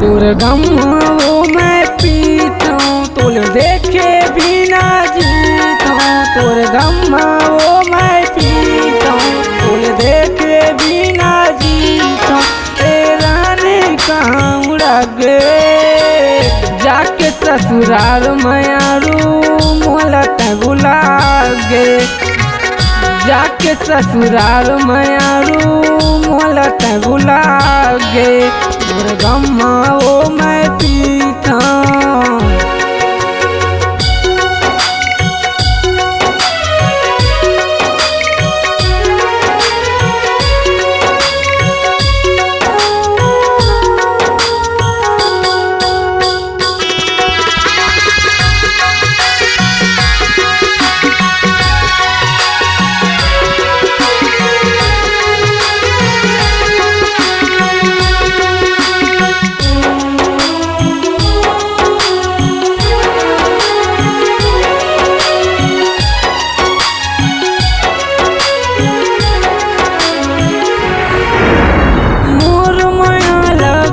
तोर गम वो मैं पीता हूँ, तोल देखे बिना जीता हूँ। तोर गम वो मैं पीता हूँ, तोल देखे बिना जीता हूँ। रानी कहाँ उड़ा गे जाके ससुराल मयारू मोलत बुला गे। जाके ससुराल मयारू मोलत बुला गे। तोर गम वो मैं पीता हूँ।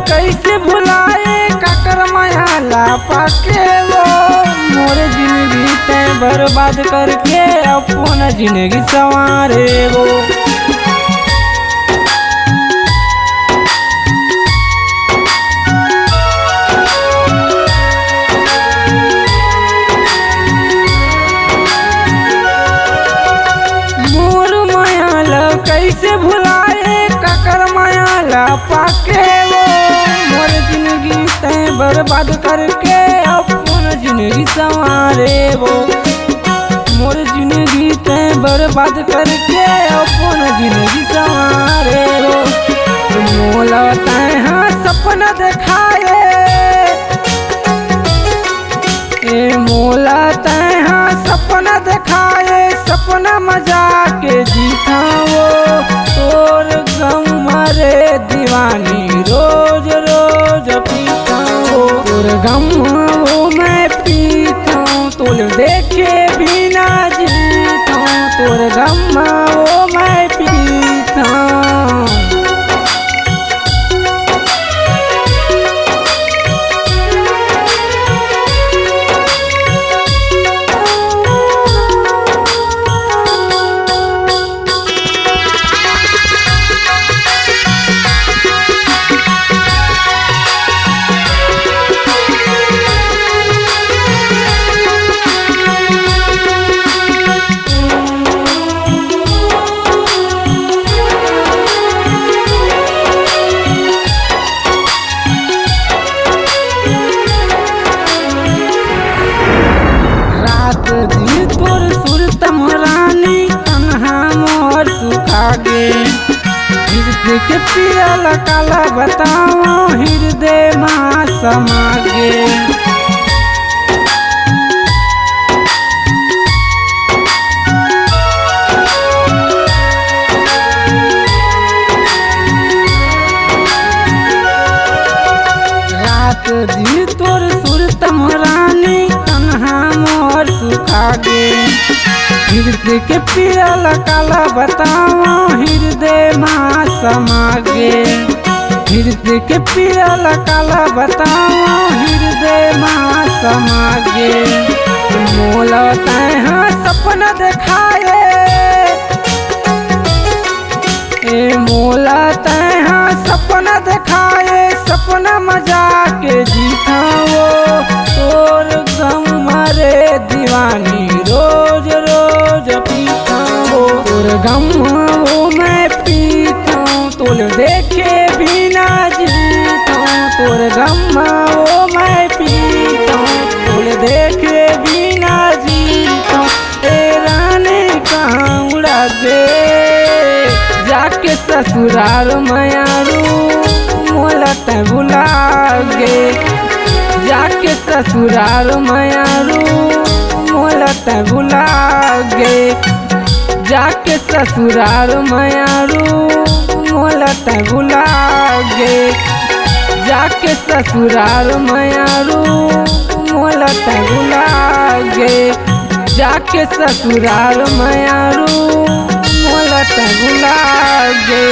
कैसे भुलाए काकर मायाला पाके वो मोर जिंदगी ते बर्बाद करके अपन जिंदगी संवारे वो। मोर मायाला कैसे भुलाए काकर मायाला पाके वो मोर जिंदगी ते बर्बाद करके अपन जिंदगी संवारे वो। मोर जिंदगी ते बर्बाद करके अपन जिंदगी संवारे वो। मोला तैहा सपना देखाए ए मोला तैहा सपना देखाए सपना मजा के जीता वो। तोर गम मरे दीवानी रोज रोज पीता हूँ। तोर गम वो मैं पीता हूँ, तोल देखे बिना जीता हूँ। तोर गम वो मैं पीता हूँ। दिन तोर सुरत रानी तन्हा मोर सुखा गे। हृदय के पियल काला बताओ हृदय माँ समा गे। रात दिन तोर सुरत रानी तन्हा मोर सुखा गे। हृदय के पियल काला बताओ हृदय माँ समा गे। हृदय के पियल काला बताओ हृदय माँ समा गे। मोला तैहा सपना देखाए ए मोला तैहा सपना देखाए सपना मजा के जीता वो। तोर गम मरे दीवानी रोज रोज पीता हूँ। तोर गम वो मैं पीता हूँ, तोल देखे बिना जीता हूँ। तोर गम वो मैं पीता हूँ, तोल देखे बिना जीता हूँ। रानी कहाँ उड़ा गे जाके ससुराल मयारू मोलत बुला गे। जाके ससुराल मयारू मोलत बुला गे। जाके ससुराल मयारू मोलत बुला गे। जाके ससुराल मयारू मोलत बुला गे। जाके ससुराल मयारू मोलत बुला गे।